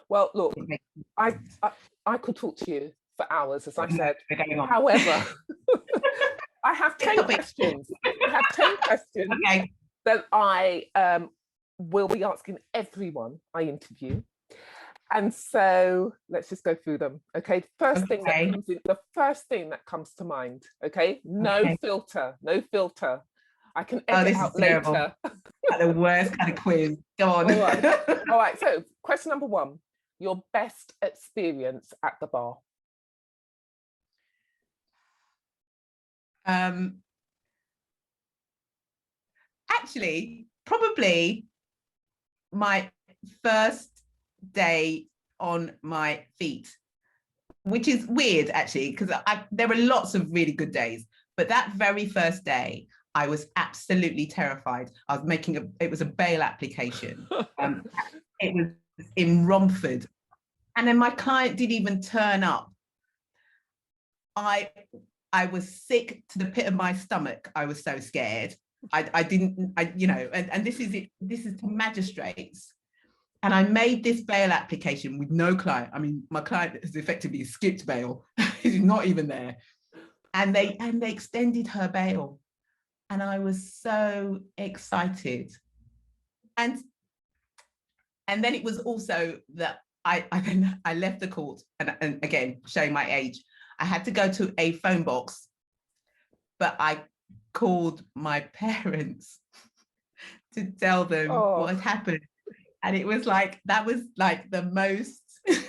Well, look, I could talk to you for hours, as I said. However, I have 10 questions. I have 10 questions that I will be asking everyone I interview. And so let's just go through them. Okay. First thing that comes in, the first thing that comes to mind. Okay. No filter. No filter. I can edit out later. The worst kind of quiz. Go on. All right. All right. So question number 1, your best experience at the bar. Actually, probably my first day on my feet, which is weird actually, because there were lots of really good days, but that very first day I was absolutely terrified. I was it was a bail application. It was in Romford, and then my client didn't even turn up. I was sick to the pit of my stomach. I was so scared. You know, and this is it. This is to magistrates. And I made this bail application with no client. I mean, my client has effectively skipped bail. He's not even there. And they extended her bail. And I was so excited. And then it was also that I left the court, and again, showing my age, I had to go to a phone box, but I called my parents to tell them what had happened. And it was like, that was like the most, the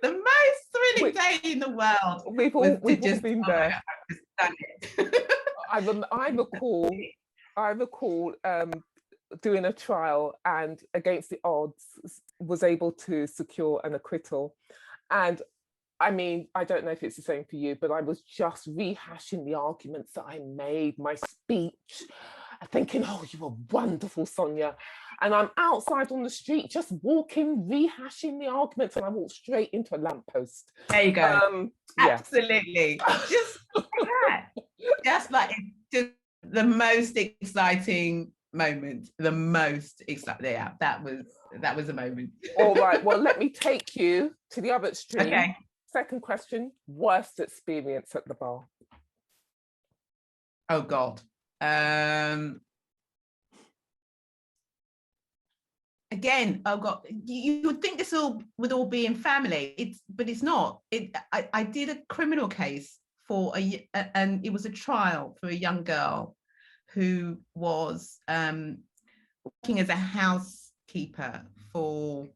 most thrilling day in the world. We've all been there. I recall doing a trial, and against the odds was able to secure an acquittal. And I mean, I don't know if it's the same for you, but I was just rehashing the arguments that I made, my speech, thinking, oh, you were wonderful, Sonia. And I'm outside on the street, just walking, rehashing the arguments, and I walked straight into a lamppost. There you go. Absolutely. Just like that. Just like just the most exciting moment. The most exciting. Yeah, that was a moment. All right. Well, let me take you to the other extreme. Okay. Second question, worst experience at the bar. Oh God. Again, oh God, you would think this would all be in family. But it's not. I did a criminal case and it was a trial for a young girl who was working as a housekeeper for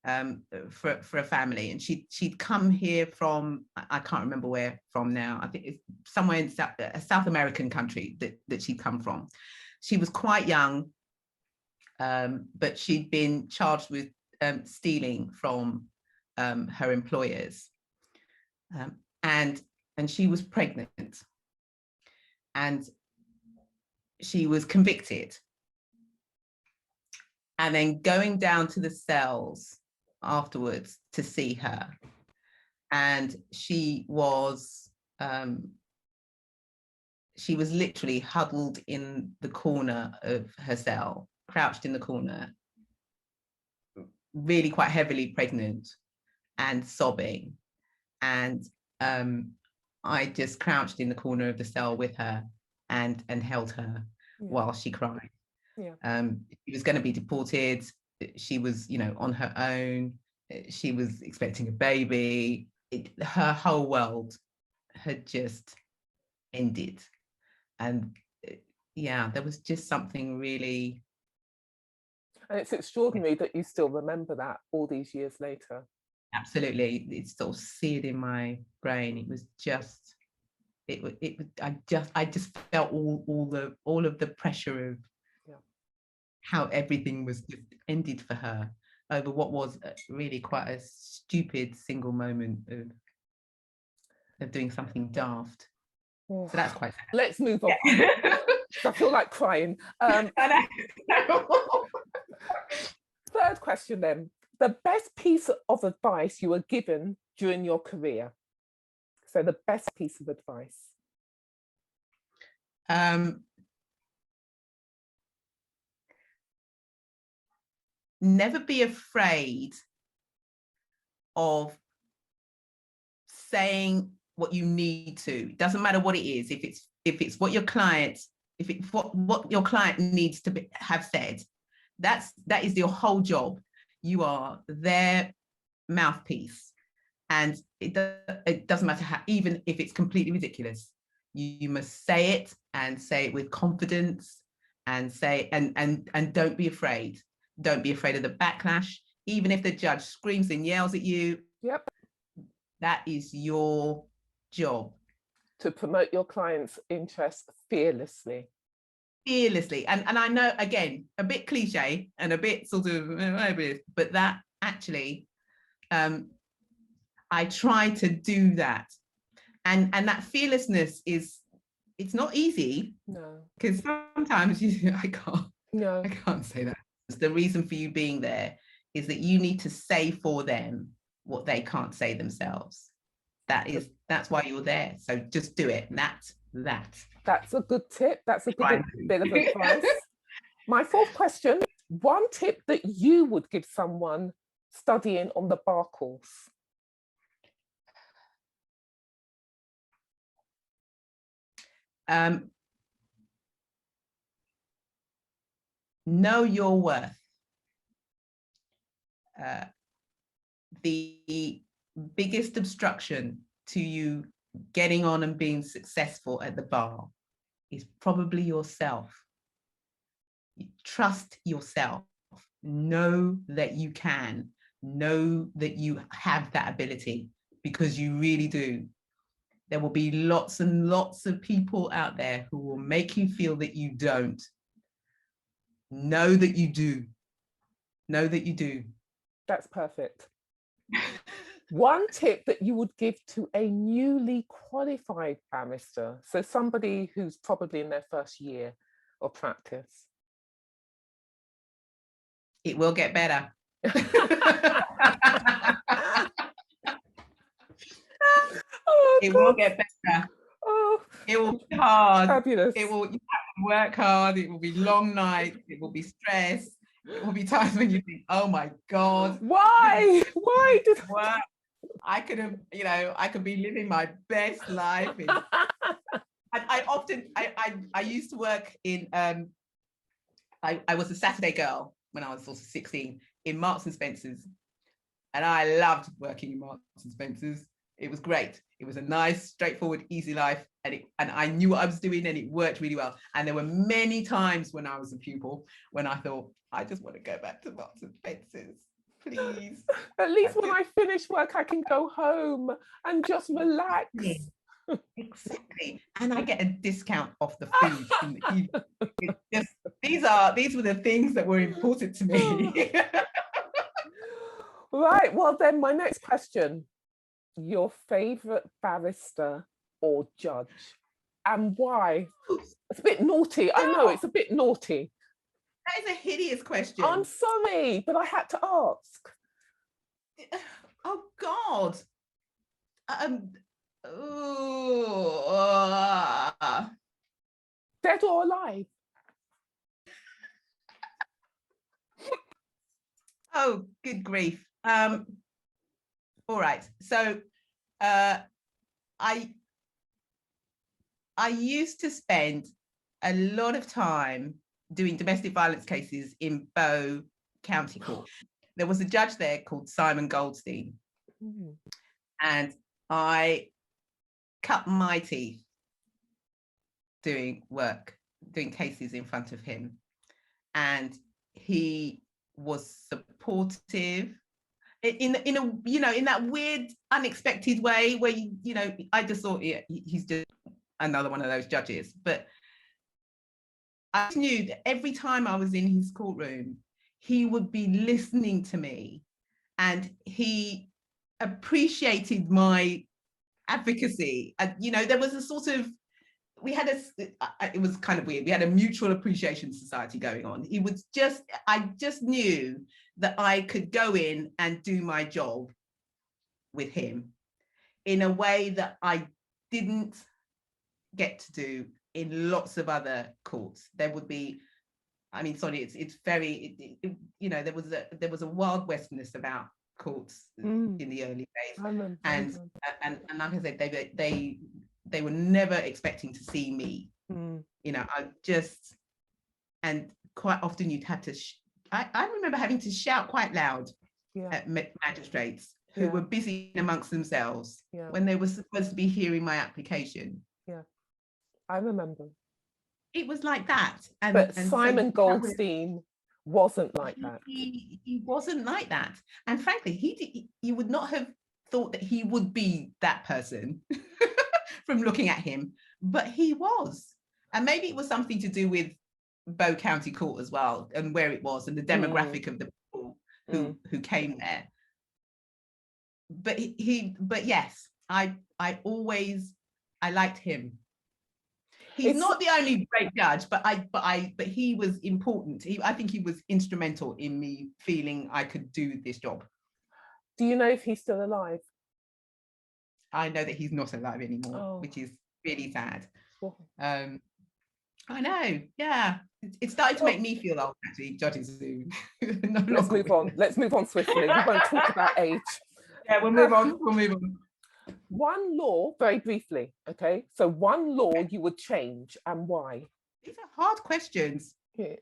a family, and she'd come here from, I can't remember where from now. I think it's somewhere in a South American country that she'd come from. She was quite young, but she'd been charged with stealing from her employers, and she was pregnant, and she was convicted. And then going down to the cells afterwards to see her, and she was literally huddled in the corner of her cell, crouched in the corner, really quite heavily pregnant and sobbing. And I just crouched in the corner of the cell with her and held her while she cried. She was going to be deported. She was, you know, on her own. She was expecting a baby. Her whole world had just ended. And yeah, there was just something really. And it's extraordinary that you still remember that all these years later. Absolutely, it's sort of seared in my brain. It was just, I just felt all of the pressure of how everything was just ended for her over what was really quite a stupid single moment of doing something daft. So that's quite sad. Let's move on. I feel like crying. Third question then. The best piece of advice you were given during your career. So the best piece of advice. Never be afraid of saying what you need to. It doesn't matter what it is. If it's what your client, if it's what your client needs to have said, that is your whole job. You are their mouthpiece, and it doesn't matter how, even if it's completely ridiculous, you must say it, and say it with confidence, and say and don't be afraid. Don't be afraid of the backlash, even if the judge screams and yells at you. Yep. That is your job. To promote your client's interests fearlessly. Fearlessly. And I know, again, a bit cliche and a bit sort of, but that actually, I try to do that. And that fearlessness it's not easy. No. Because sometimes I can't say that. The reason for you being there is that you need to say for them what they can't say themselves. That's why you're there. So just do it. That's a good tip. That's a good bit of advice. My fourth question, one tip that you would give someone studying on the bar course. Know your worth. The biggest obstruction to you getting on and being successful at the bar is probably yourself. Trust yourself. Know that you can. Know that you have that ability, because you really do. There will be lots and lots of people out there who will make you feel that you don't. Know that you do. Know that you do. That's perfect. One tip that you would give to a newly qualified barrister, so somebody who's probably in their first year of practice. It will get better. It will get better. Oh, it will be hard. Fabulous. You have to work hard. It will be long nights. It will be stress. It will be times when you think, oh my God. Why did work? I could have, I could be living my best life. I used to work in, I was a Saturday girl when I was sort of 16 in Marks and Spencer's. And I loved working in Marks and Spencer's. It was great. It was a nice, straightforward, easy life. And I knew what I was doing, and it worked really well. And there were many times when I was a pupil when I thought, I just want to go back to Marks and Spencer's, please. At least when I finish work, I can go home and just relax. Exactly. And I get a discount off the food. These were the things that were important to me. Right. Well, then my next question. Your favorite barrister or judge, and why? It's a bit naughty. I know it's a bit naughty. That is a hideous question. I'm sorry, but I had to ask. Oh God. Dead or alive? Oh, good grief. All right, so I used to spend a lot of time doing domestic violence cases in Bow County Court. There was a judge there called Simon Goldstein, and I cut my teeth doing cases in front of him, and he was supportive in that weird, unexpected way where I just thought, yeah, he's just another one of those judges. But I knew that every time I was in his courtroom, he would be listening to me, and he appreciated my advocacy. There was a sort of, it was kind of weird. We had a mutual appreciation society going on. I just knew that I could go in and do my job with him in a way that I didn't get to do in lots of other courts. There would be, it's very, there was a Wild Westness about courts in the early days. And like I said, they were never expecting to see me. You know, and quite often you'd have to, I remember having to shout quite loud at magistrates who were busy amongst themselves when they were supposed to be hearing my application. Yeah, I remember. It was like that. But Simon Goldstein wasn't like that. He wasn't like that. And frankly, you would not have thought that he would be that person from looking at him, but he was. And maybe it was something to do with Bow County Court as well, and where it was, and the demographic of the people who came there. But yes, I liked him. He's not the only great judge, but he was important. I think he was instrumental in me feeling I could do this job. Do you know if he's still alive? I know that he's not alive anymore, which is really sad. I know, yeah. It's starting to make me feel old, actually, judges who. Let's move on. Let's move on swiftly. We won't talk about age. Yeah, we'll move on. One law, very briefly, okay? So one law you would change, and why? These are hard questions. Yeah.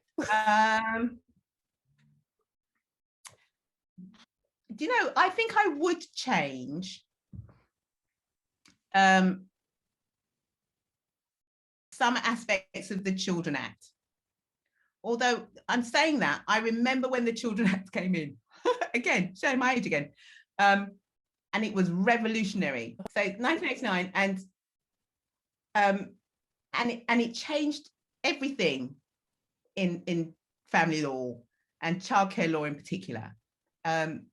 Do you know, I think I would change some aspects of the Children Act. Although I'm saying that, I remember when the Children Act came in, again, showing my age again, and it was revolutionary. So 1989, and it changed everything in family law and childcare law in particular. And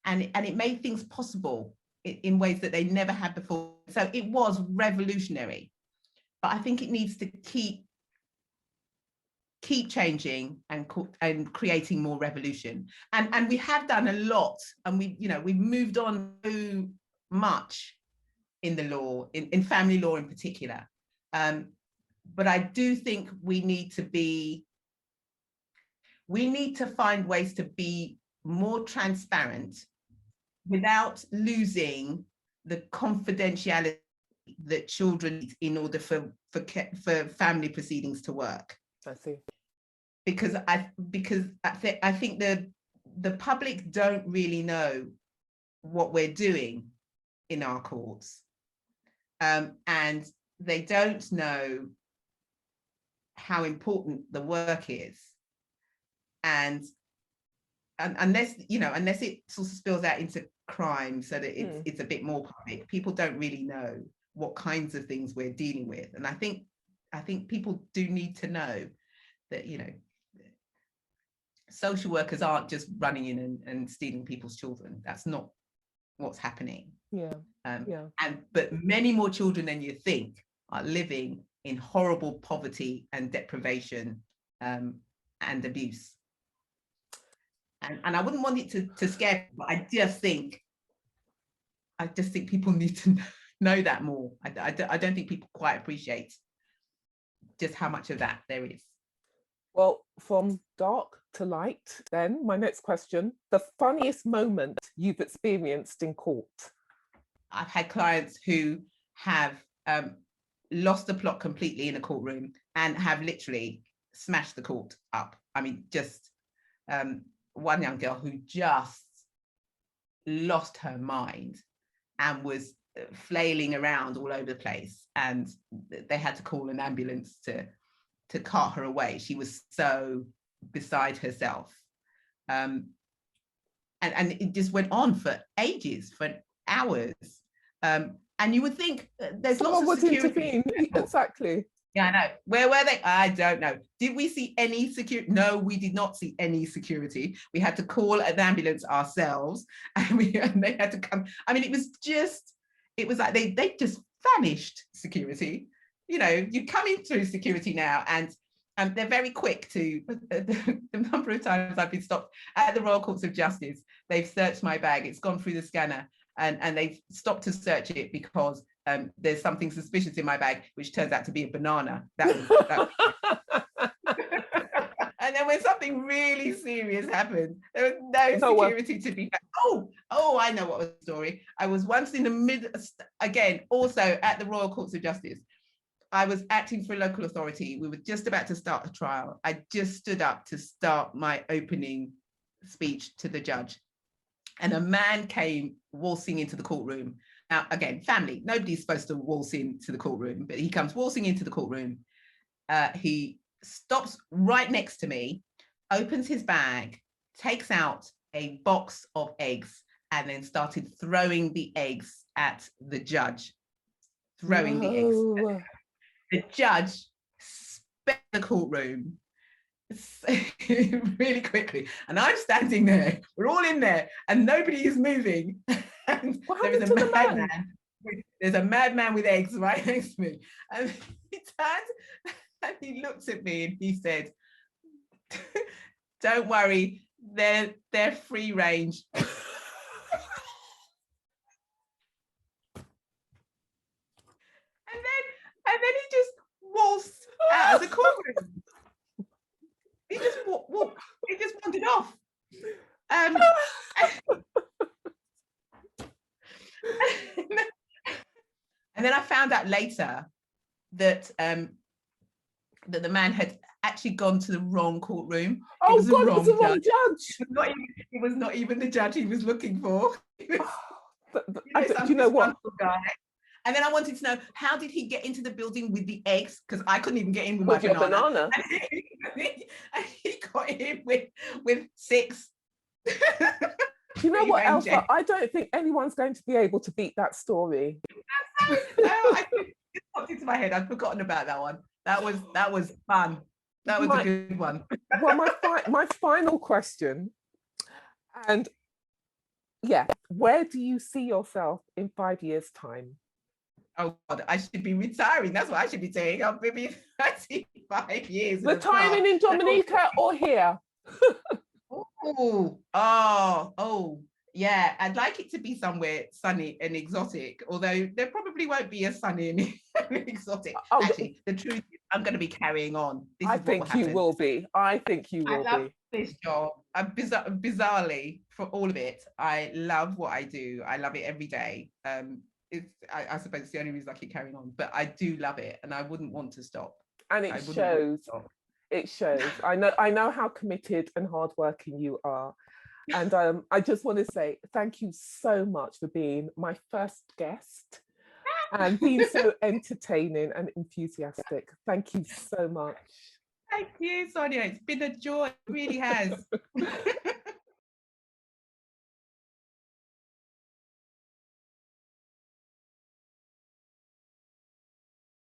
it made things possible in ways that they never had before. So it was revolutionary. But I think it needs to keep changing and creating more revolution. And we have done a lot, and we've moved on so much in the law, in family law in particular. But I do think we need to find ways to be more transparent without losing the confidentiality that children need in order for family proceedings to work. I see. Because I think the public don't really know what we're doing in our courts, and they don't know how important the work is, and unless it sort of spills out into crime, so that it's a bit more public, people don't really know what kinds of things we're dealing with. And I think people do need to know that, social workers aren't just running in and stealing people's children. That's not what's happening. But many more children than you think are living in horrible poverty and deprivation and abuse. And I wouldn't want it to scare people, but I just think people need to know that more. I don't think people quite appreciate just how much of that there is. Well, from dark to light, then my next question, the funniest moment you've experienced in court? I've had clients who have lost the plot completely in a courtroom and have literally smashed the court up. I mean, just one young girl who just lost her mind and was flailing around all over the place, and they had to call an ambulance to cart her away. She was so beside herself. And it just went on for ages, for hours. And you would think there's lots of security. Exactly. Yeah, I know. Where were they? I don't know. Did we see any security? No, we did not see any security. We had to call an ambulance ourselves, and they had to come. I mean, it was like they just vanished security. You come in through security now, and they're very quick to, the number of times I've been stopped at the Royal Courts of Justice, they've searched my bag, it's gone through the scanner, and they've stopped to search it because there's something suspicious in my bag, which turns out to be a banana. And then when something really serious happened, there was no security to be found. Oh, I know what was the story. I was once in the middle, again, also at the Royal Courts of Justice. I was acting for a local authority. We were just about to start a trial. I just stood up to start my opening speech to the judge. And a man came waltzing into the courtroom. Now, again, family, nobody's supposed to waltz into the courtroom, but he comes waltzing into the courtroom. He stops right next to me, opens his bag, takes out a box of eggs, and then started throwing the eggs at the judge. Throwing the eggs. The judge sped the courtroom really quickly. And I'm standing there, we're all in there, and nobody is moving. And there is a madman. There's a madman with eggs right next to me. And he turned and he looked at me and he said, don't worry, they're free range. And then he just waltzed out of the courtroom. He just walked. He just wandered off. And then I found out later that that the man had actually gone to the wrong courtroom. Oh, it was the wrong judge. It was not even the judge he was looking for. Do you know what? Guy. And then I wanted to know, how did he get into the building with the eggs? Because I couldn't even get in with my banana. And he got in with 6. You know what, Elpha? I don't think anyone's going to be able to beat that story. No, it popped into my head. I'd forgotten about that one. That was fun. That was a good one. Well, my final question, and yeah, where do you see yourself in 5 years' time? Oh God, I should be retiring. That's what I should be doing. I'll be 35 years. Retiring in Dominica or here? Yeah. I'd like it to be somewhere sunny and exotic, although there probably won't be as sunny and exotic. Actually, the truth is I'm going to be carrying on. I think you will be. I think you will be. I love this job. Bizarrely, for all of it, I love what I do. I love it every day. I suppose it's the only reason I keep carrying on, but I do love it and I wouldn't want to stop. And it shows. It shows. I know how committed and hardworking you are. And I just want to say thank you so much for being my first guest and being so entertaining and enthusiastic. Thank you so much. Thank you, Sonia. It's been a joy. It really has.